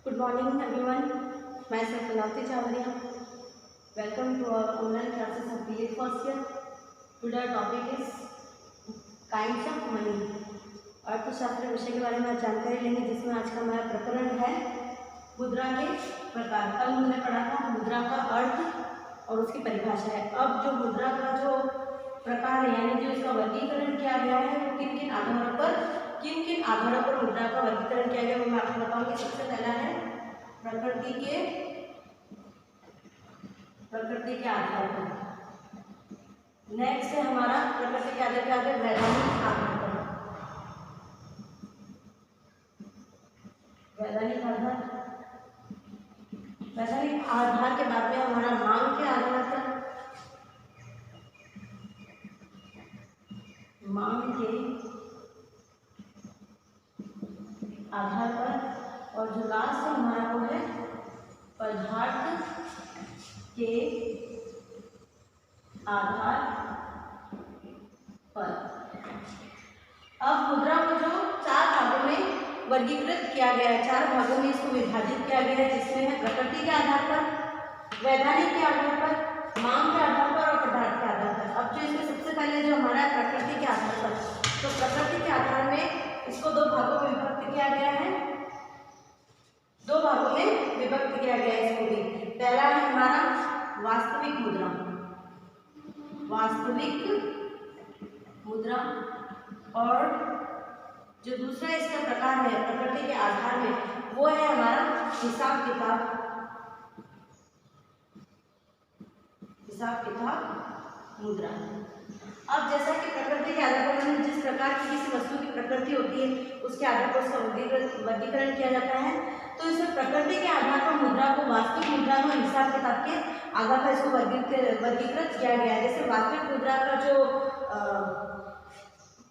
Good morning everyone. Myself Pranati Chavaria. Welcome to our online classes of BA first year. Today our topic is kinds of money. अर्थशास्त्र विषय के बारे में आज जानकारी लेंगे, जिसमें आज का हमारा प्रकरण है मुद्रा के प्रकार। कल हमने पढ़ा था मुद्रा का अर्थ और उसकी परिभाषा है। अब जो मुद्रा का जो प्रकार है यानी जो इसका वर्गीकरण किया गया है वो किन किन आधारों पर मुद्रा का वर्गीकरण किया गया वो मैं आपको बताऊंगी। सबसे पहला है प्रकृति के आधार पर। नेक्स्ट है हमारा प्रकृति के आधार के आगे वैधानिक आधार पर। वैधानिक आधार के बाद में हमारा मांग के आधार पर। मांग के आधार पर और जो लास्ट है हमारा वो है पदार्थ के आधार पर। अब मुद्रा को जो चार भागों में वर्गीकृत किया गया है, चार भागों में इसको विभाजित किया गया है, जिसमें है प्रकृति के आधार पर, वैधानिक के आधार पर, मांग के आधार पर और पदार्थ के आधार पर। अब जो इसमें सबसे पहले जो हमारा प्रकृति के आधार पर, तो प्रकृति के आधार में इसको दो भागों में विभक्त किया गया है। दो भागों में विभक्त किया गया है इसको भी। पहला है हमारा वास्तविक मुद्रा। और जो दूसरा इसका प्रकार है प्रकृति के आधार में वो है हमारा हिसाब किताब मुद्रा। अब जैसा कि प्रकृति के आधार पर जिस प्रकार की किसी वस्तु की प्रकृति होती है उसके आधार पर उसका वर्गीकरण किया जाता है, तो इसमें प्रकृति के आधार पर मुद्रा को वास्तविक मुद्रा और हिसाब किताब के आधार पर इसको वर्गीकृत किया गया है। जैसे वास्तविक मुद्रा का जो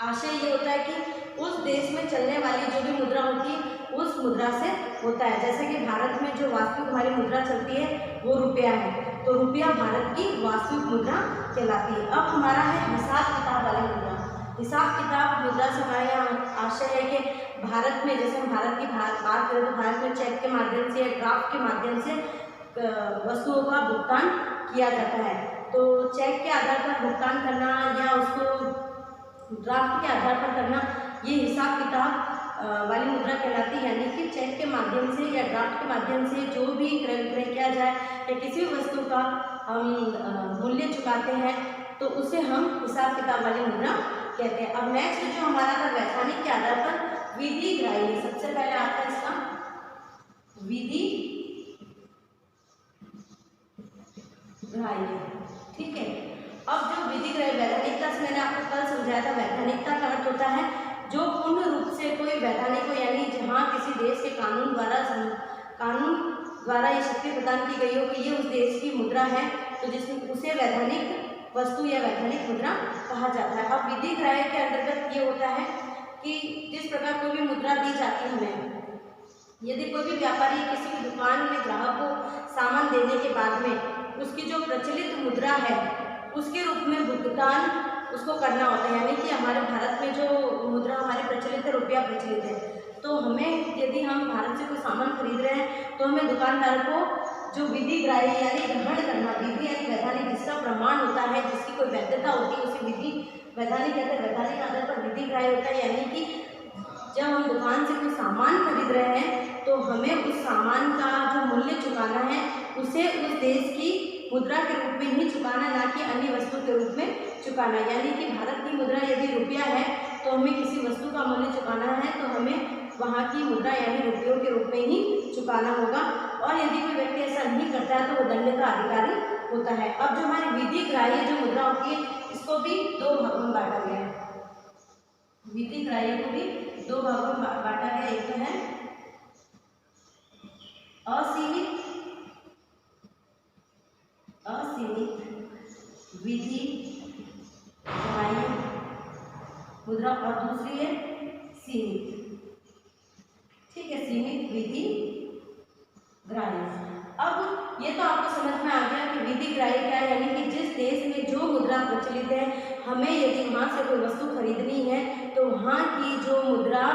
आशय ये होता है कि उस देश में चलने वाली जो भी मुद्रा होती है उस मुद्रा से होता है। जैसे कि भारत में जो वास्तविक हमारी मुद्रा चलती है वो रुपया है, तो रुपया भारत की वास्तविक मुद्रा कहलाती है। अब हमारा है हिसाब किताब वाली मुद्रा। हिसाब किताब मुद्रा से हमारे यहाँ आशय है कि भारत में जैसे हम भारत की बात करें तो भारत में चेक के माध्यम से या ड्राफ्ट के माध्यम से वस्तुओं का भुगतान किया जाता है। तो चेक के आधार पर भुगतान करना या उसको ड्राफ्ट के आधार पर करना, ये हिसाब किताब वाली मुद्रा कहलाती है। यानी कि चेक के माध्यम से या ड्राफ्ट के माध्यम से जो भी क्रय विक्रय किया जाए या किसी भी वस्तु का हम मूल्य चुकाते हैं तो उसे हम हिसाब किताब वाली मुद्रा कहते हैं। अब नेक्स्ट जो हमारा था वैधानिक के आधार पर विधि ग्राह्य। सबसे पहले आता है इसका विधि ग्राह्य, ठीक है। अब जो विधि ग्राह्य वैधानिकता से मैंने आपको कल समझाया था, वैधानिकता का अर्थ होता है जो पूर्ण रूप से कोई वैधानिक हो, यानी जहाँ किसी देश के कानून द्वारा ये शक्ति प्रदान की गई हो कि ये उस देश की मुद्रा है, तो जिसमें उसे वैधानिक वस्तु या वैधानिक मुद्रा कहा जाता है। अब विधि ग्राह्य के अंतर्गत ये होता है कि जिस प्रकार कोई भी मुद्रा दी जाती है हमें, यदि कोई भी व्यापारी किसी भी दुकान में ग्राहक को सामान देने के बाद में उसकी जो प्रचलित मुद्रा है उसके रूप में भुगतान उसको करना होता है। यानी कि हमारे भारत में जो मुद्रा हमारी प्रचलित है, रुपया प्रचलित है, तो हमें यदि हम भारत से कोई सामान खरीद रहे हैं तो हमें दुकानदार को जो विधि ग्राह्य यानी ग्रहण करना, विधि यानी वैधानिक जिसका प्रमाण होता है, जिसकी कोई वैधता होती है उसे विधि वैधानिक कहते हैं। वैधानिक आधार पर विधि ग्राह्य होता है, यानी कि जब हम दुकान से कोई सामान खरीद रहे हैं तो हमें उस सामान का जो मूल्य चुकाना है उसे उस देश की मुद्रा के रूप में ही चुकाना, ना कि अन्य वस्तु के रूप में चुकाना। यानी कि भारत की मुद्रा यदि रुपया है तो हमें किसी वस्तु का मूल्य चुकाना है तो हमें वहाँ की मुद्रा यानी रुपयों के रूप में ही चुकाना होगा। और यदि कोई व्यक्ति ऐसा नहीं करता है तो वो दंड का अधिकारी होता है। अब जो हमारी विधि ग्राह्य जो मुद्रा होती है इसको भी दो भागों में बांटा गया है। विधि ग्राह्य को भी दो भागों में बांटा गया। एक तो है असीमित विधि ग्राह्य मुद्रा और दूसरी है सीमित, ठीक है, सीमित विधि ग्राह्य। अब ये तो आपको समझ में आ गया कि विधि ग्राह्य क्या है, यानी कि जिस देश में जो मुद्रा प्रचलित है हमें यदि वहाँ से कोई वस्तु खरीदनी है तो वहाँ की जो मुद्रा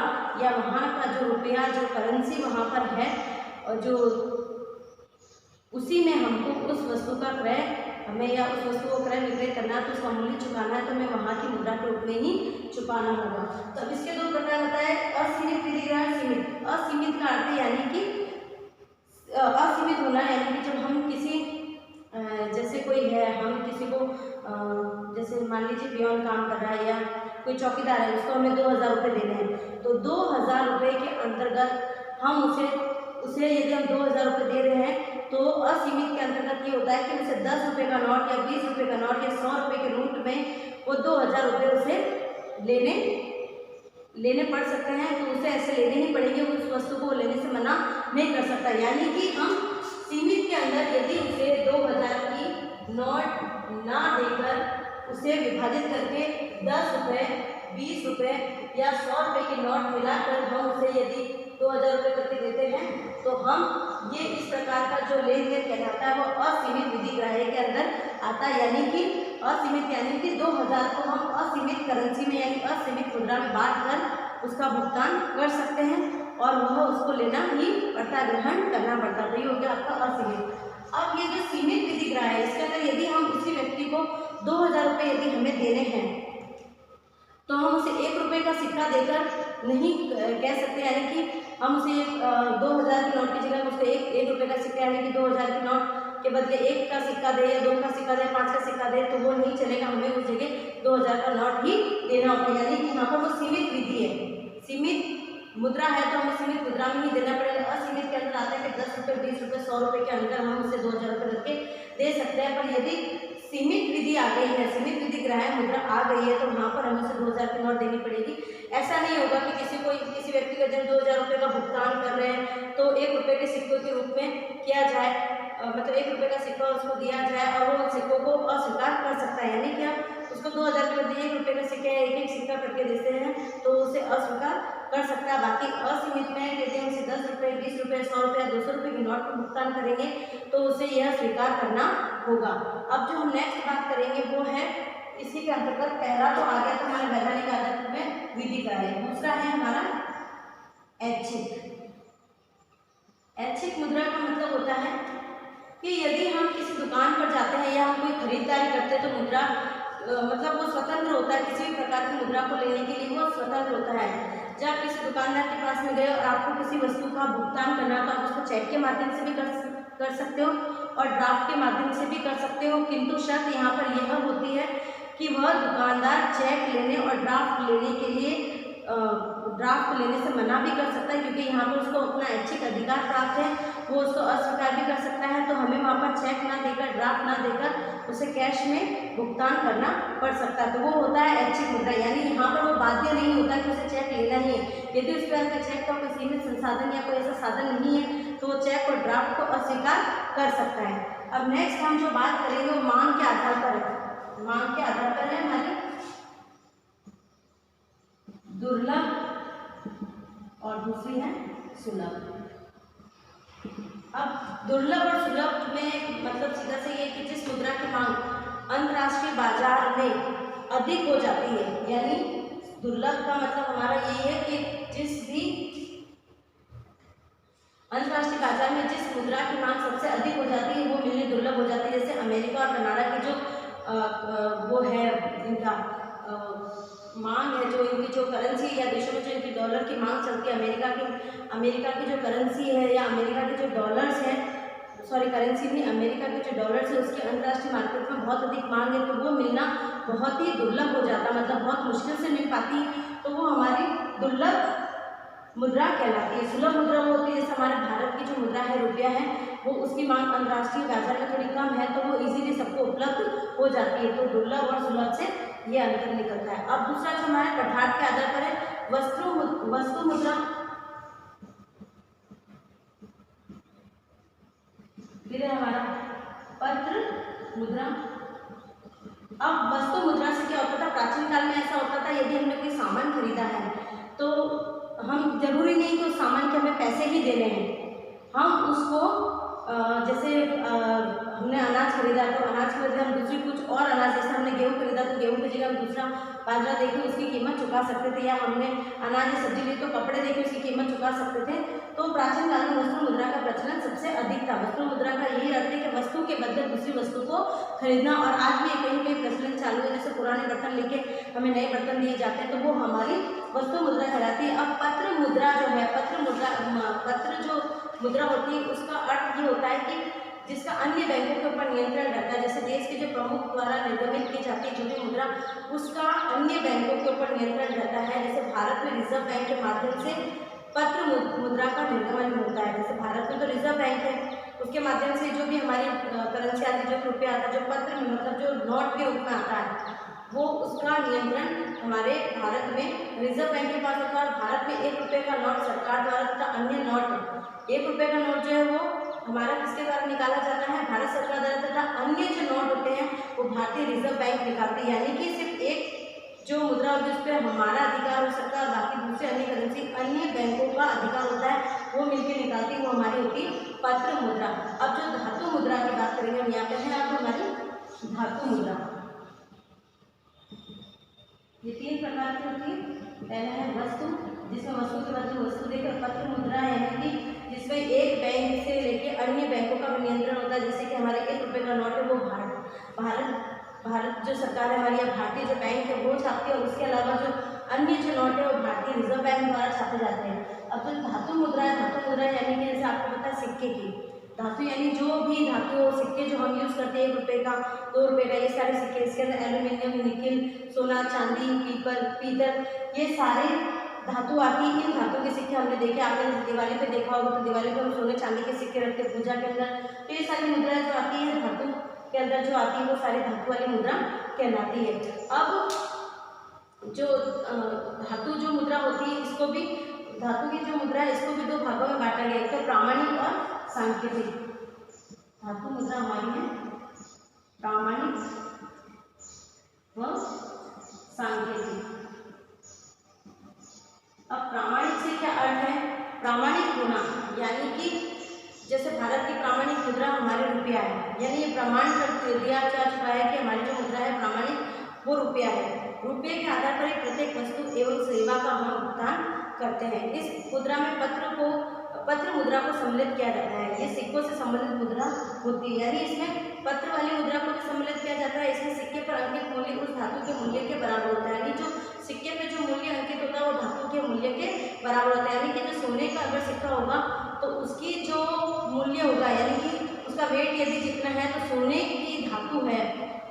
या वहाँ का जो रुपया जो करेंसी वहाँ पर है और जो उसी में हमको उस वस्तु का क्रय हमें या उस वस्तु को क्रय विक्रय करना है तो उसका मूल्य चुकाना है तो हमें वहाँ की मुद्रा के रूप में ही चुकाना होगा। तो अब इसके दो प्रकार होता है, असीमित विधिग्रहण, सीमित। असीमित का अर्थ यानी कि असीमित होना, यानी कि जब हम किसी जैसे कोई है, हम किसी को जैसे मान लीजिए पियोन काम कर रहा है या कोई चौकीदार है, उसको हमें 2000 रुपये देने हैं, तो 2000 रुपये के अंतर्गत हम उसे यदि हम 2000 रुपये दे रहे हैं तो असीमित के अंतर्गत ये होता है कि उसे 10 रुपये का नोट या 20 रुपये का नोट या 100 रुपये के नोट में वो 2000 रुपये उसे लेने पड़ सकते हैं, तो उसे ऐसे लेने ही पड़ेंगे, उस वस्तु को लेने से मना नहीं कर सकता। यानी कि हम सीमित के अंदर यदि उसे 2000 की नोट ना देकर उसे विभाजित करके 10 रुपये, 20 रुपये या 100 रुपये की नोट मिलाकर हम उसे यदि 2000 रुपये करके देते हैं तो हम ये इस प्रकार का जो लेन देन कहलाता है वो असीमित विधिग्राह्य के अंदर आता है। यानी कि असीमित यानी कि 2000 को हम असीमित करेंसी में यानी असीमित मुद्रा में बांट कर उसका भुगतान कर सकते हैं और वह उसको लेना ही पड़ता, ग्रहण करना पड़ता। तो ये हो गया आपका असीमित। अब ये जो सीमित विधिग्राह्य है इसके अंदर यदि हम उसी व्यक्ति को 2000 रुपये यदि हमें देने हैं तो हम उसे 1 रुपये का सिक्का देकर नहीं कह सकते, यानी कि हम उसे 2000 की नोट की जगह उसको 1 रुपये का सिक्का यानी कि 2000 की नोट के बदले 1 का सिक्का दे या 2 का सिक्का दे, 5 का सिक्का दे, तो वो नहीं चलेगा, हमें उस जगह 2000 का नोट ही देना होगा। यानी कि यहाँ पर वो सीमित विधि है, सीमित मुद्रा है तो हमें सीमित मुद्रा में ही देना पड़ेगा। असीमित के अंदर आता है कि 10 रुपये, 20 रुपये, 100 रुपये के अंदर हम उसे 2000 रुपये करके दे सकते हैं। पर यदि सीमित विधि आ गई है, सीमित विधिग्राह्य मुद्रा आ गई है तो वहाँ पर हमें उसे 2000 की नोट देनी पड़ेगी। ऐसा नहीं होगा कि किसी व्यक्ति का जब 2000 रुपये का भुगतान कर रहे हैं तो 1 रुपये के सिक्कों के रूप में किया जाए, मतलब 1 रुपये का सिक्का उसको दिया जाए और वो उन सिक्कों को अस्वीकार कर सकता है। यानी कि आप उसको 2000 के बदले 1 रुपये का सिक्का या एक सिक्का करके देते हैं तो उसे अस्वीकार कर सकता है। बाकी असीमित में यदि हम उसे 10 रुपये, 20 रुपये, 100 रुपये, 200 रुपये की नोट का भुगतान करेंगे तो उसे यह स्वीकार करना होगा। अब जो हम नेक्स्ट बात करेंगे वो है इसी के अंतर्गत, पहला तो आ गया तो हमारे वैधानिक आधार में विधिग्राह्य, दूसरा है हमारा ऐच्छिक। ऐच्छिक मुद्रा का मतलब होता है कि यदि हम किसी दुकान पर जाते हैं या हम कोई खरीदारी करते हैं तो मुद्रा मतलब वो स्वतंत्र होता है, किसी भी प्रकार की मुद्रा को लेने के लिए वो स्वतंत्र होता है। जब किसी दुकानदार के पास में गए और आपको किसी वस्तु का भुगतान करना तो आप उसको चेक के माध्यम से भी कर सकते हो और ड्राफ्ट के माध्यम से भी कर सकते हो, किंतु शर्त यहाँ पर यह होती है कि वह दुकानदार चेक लेने और ड्राफ्ट लेने के लिए ड्राफ्ट लेने से मना भी कर सकता है, क्योंकि यहाँ पर उसको अपना ऐच्छिक अधिकार प्राप्त है, वो उसको अस्वीकार भी कर सकता है। तो हमें वहाँ पर चेक ना देकर, ड्राफ्ट ना देकर उसे कैश में भुगतान करना पड़ सकता है। तो वो होता है ऐच्छिक मुद्रा, यानी यहाँ पर वो बाध्य नहीं होता कि उसे चेक लेना ही है। यदि उसके पास चेक का कोई सीमित संसाधन या कोई ऐसा साधन नहीं है तो वो चेक और ड्राफ्ट को अस्वीकार कर सकता है। अब नेक्स्ट हम जो बात करेंगे वो मांग के आधार पर है। मांग के आधार पर है हमारी दुर्लभ और दूसरी है सुलभ। अब दुर्लभ और सुलभ में मतलब सीधा से ये कि जिस मुद्रा की मांग अंतर्राष्ट्रीय बाजार में अधिक हो जाती है, यानी दुर्लभ का मतलब हमारा यही है कि जिस भी अंतर्राष्ट्रीय बाजार में जिस मुद्रा की मांग सबसे अधिक हो जाती है वो मिलनी दुर्लभ हो जाती है। जैसे अमेरिका और कनाडा की जो वो है इनका मांग है, जो इनकी जो करेंसी या देशों में जो इनकी डॉलर की मांग चलती है, अमेरिका की जो करेंसी है या अमेरिका के जो डॉलर्स हैं, सॉरी करेंसी नहीं, अमेरिका के जो डॉलर्स है उसकी अंतर्राष्ट्रीय मार्केट में बहुत अधिक मांग है, तो वो मिलना बहुत ही दुर्लभ हो जाता, मतलब बहुत मुश्किल से मिल पाती, तो वो हमारी दुर्लभ मुद्रा कहलाती है। सुलभ मुद्रा वो होती है जैसे हमारे भारत की जो मुद्रा है रुपया है, वो उसकी मांग अंतर्राष्ट्रीय बाजार में थोड़ी कम है तो वो इजीली सबको उपलब्ध हो जाती है। तो दुर्लभ और सुलभ से ये अंतर निकलता है। अब दूसरा जो हमारे पठार के आधार पर है वस्तु मुद्रा, फिर है हमारा पत्र मुद्रा। अब वस्तु मुद्रा से क्या होता था, प्राचीन काल में ऐसा होता था यदि हमने कोई सामान खरीदा है तो हम जरूरी नहीं कि उस सामान के हमें पैसे ही देने हैं, हम उसको जैसे हमने अनाज खरीदा तो अनाज के बदले हम दूसरी कुछ और अनाज, जैसे हमने गेहूँ खरीदा तो गेहूँ की जगह हम दूसरा बाजरा देके उसकी कीमत चुका सकते थे, या हमने अनाज या सब्जी ली तो कपड़े देके उसकी कीमत चुका सकते थे। तो प्राचीन काल में वस्तु मुद्रा का प्रचलन खरीदना। और आज भी कहीं कहीं प्रचलन चालू है, जैसे पुराने बर्तन लेके हमें नए बर्तन दिए जाते हैं तो वो हमारी वस्तु मुद्रा कहलाती है। अब पत्र मुद्रा जो है, पत्र जो मुद्रा होती है उसका अर्थ ये होता है कि जिसका अन्य बैंकों के ऊपर नियंत्रण रहता है। जैसे देश के जो प्रमुख द्वारा निर्गमित की जाती है जो भी मुद्रा, उसका अन्य बैंकों के ऊपर नियंत्रण रहता है। जैसे भारत में रिजर्व बैंक के माध्यम से पत्र मुद्रा का निर्गमन होता है। जैसे भारत में तो रिजर्व बैंक है, उसके माध्यम से जो भी हमारी करेंसी आती है, जो रुपया आता है, जो पत्र में मतलब जो नोट के रूप में आता है, वो उसका नियंत्रण हमारे भारत में रिजर्व बैंक के पास होता है। भारत में 1 रुपये का नोट सरकार द्वारा तथा अन्य नोट, 1 रुपये का नोट जो है वो हमारा किसके द्वारा निकाला जाता है, भारत सरकार द्वारा, तथा अन्य जो नोट होते हैं वो भारतीय रिजर्व बैंक निकालती है। यानी कि सिर्फ एक जो मुद्रा होती है उस पर हमारा अधिकार हो सकता है और बाकी दूसरे अन्य करेंसी अन्य बैंकों का अधिकार होता है, वो मिलकर निकालती है, वो हमारी होती है पत्र मुद्रा। अब जो धातु मुद्रा की बात करेंगे हम यहाँ पे है अब हमारी धातु मुद्रा। ये 3 प्रकार की होती है। पहला है वस्तु, जिसमें वस्तु के बदले वस्तु देकर, पत्र मुद्रा यानी कि जिसमें एक बैंक से लेके अन्य बैंकों का भी नियंत्रण होता है। जैसे कि हमारे 1 रुपये का नोट है वो भारत जो सरकार है हमारी या भारतीय जो बैंक है वो छापती है, और उसके अलावा जो अन्य जो नोट है वो भारतीय रिजर्व बैंक द्वारा छापे जाते हैं। अब जो धातु मुद्रा है, धातु मुद्रा यानी कि जैसे आपको पता है सिक्के की धातु, यानी जो भी धातु सिक्के जो हम यूज़ करते हैं 1 रुपये का, 2 रुपये का, ये सारे सिक्के, इसके अंदर एल्यूमिनियम, निकिल, सोना, चांदी, पीतल, ये सारे धातु आती है। इन धातु के सिक्के हमने देखे, आपने दिवाली पे देखा होगा तो दिवाली पे हम सोने चांदी के सिक्के रखते हैं पूजा के अंदर। तो ये सारी मुद्राएं जो आती है धातु के अंदर जो आती है वो सारी धातु वाली मुद्रा कहलाती है। अब जो धातु जो मुद्रा होती है इसको भी, धातु की जो मुद्रा है इसको भी 2 भागों में बांटा गया है, तो प्रामाणिक और सांकेतिक। धातु मुद्रा हमारी है प्रामाणिक व सांकेतिक। अब प्रामाणिक से क्या अर्थ है, प्रामाणिक होना यानी कि जैसे भारत की प्रामाणिक मुद्रा हमारे रुपया है, यानी ये प्रमाण कर दिया जा चुका है कि हमारी जो मुद्रा है प्रामाणिक वो रुपया है। रुपये के आधार पर ही प्रत्येक वस्तु एवं सेवा का हम भुगतान करते हैं। इस मुद्रा में पत्र मुद्रा को सम्मिलित किया जाता है। ये सिक्कों से संबंधित मुद्रा होती है, यानी इसमें पत्र वाली मुद्रा को भी सम्मिलित किया जाता है। इसमें सिक्के पर अंकित मूल्य उस धातु के मूल्य के बराबर होता है, यानी जो सिक्के पे जो मूल्य अंकित होता है वो धातु के मूल्य के बराबर होता है। यानी कि जो सोने का अगर सिक्का होगा तो उसकी जो मूल्य होगा, यानी कि उसका वेट यदि जितना है, तो सोने की धातु है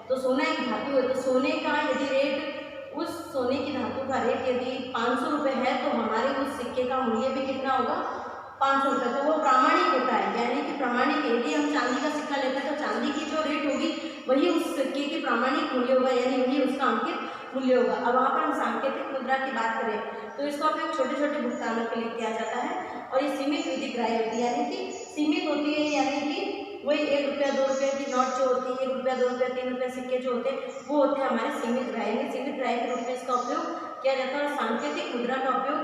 तो सोना एक धातु है, तो सोने का यदि रेट, उस सोने की धातु का रेट यदि 500 रुपये है तो हमारे उस सिक्के का मूल्य भी कितना होगा, 500 रुपये। तो वो प्रामाणिक होता है, यानी कि प्रामाणिक। यदि हम चांदी का सिक्का लेते हैं तो चांदी की जो रेट होगी वही उस सिक्के की प्रामाणिक मूल्य होगा, यानी वही उसका अंकित मूल्य होगा। अब वहाँ पर हम सांकेतिक मुद्रा की बात करें तो इसका उपयोग छोटे छोटे भुगतानों के लिए किया जाता है, और ये सीमित विधि ग्राह्य होती है, यानी कि सीमित होती है, यानी कि वही 1 रुपया 2 रुपये की नोट जो होती है, 1 रुपया 2 रुपया 3 रुपये सिक्के जो होते हैं वो होते हैं हमारे सीमित ग्राह्य। सीमित ग्राह्य के रूप में इसका उपयोग किया जाता है। और सांकेतिक मुद्रा का उपयोग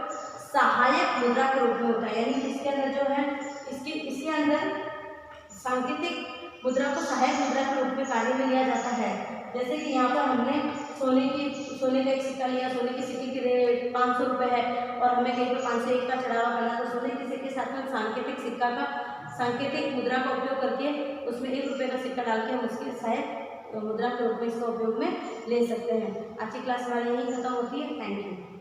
सहायक मुद्रा के रूप में होता है, यानी इसके अंदर जो है इसके अंदर सांकेतिक मुद्रा को सहायक मुद्रा के रूप में कार्य में लिया जाता है। जैसे कि यहाँ पर हमने सोने का एक सिक्का लिया, सोने के सिक्के की रेट 500 रुपये है और हमें कहीं पर 501 का चढ़ावा करना, तो सोने के सिक्के के साथ में सांकेतिक मुद्रा का उपयोग करके उसमें 1 रुपये का सिक्का डाल के हम उसकी सहायक मुद्रा के रूप में इसका उपयोग में ले सकते हैं। आज की क्लास हमारी यही खत्म होती है। Thank you.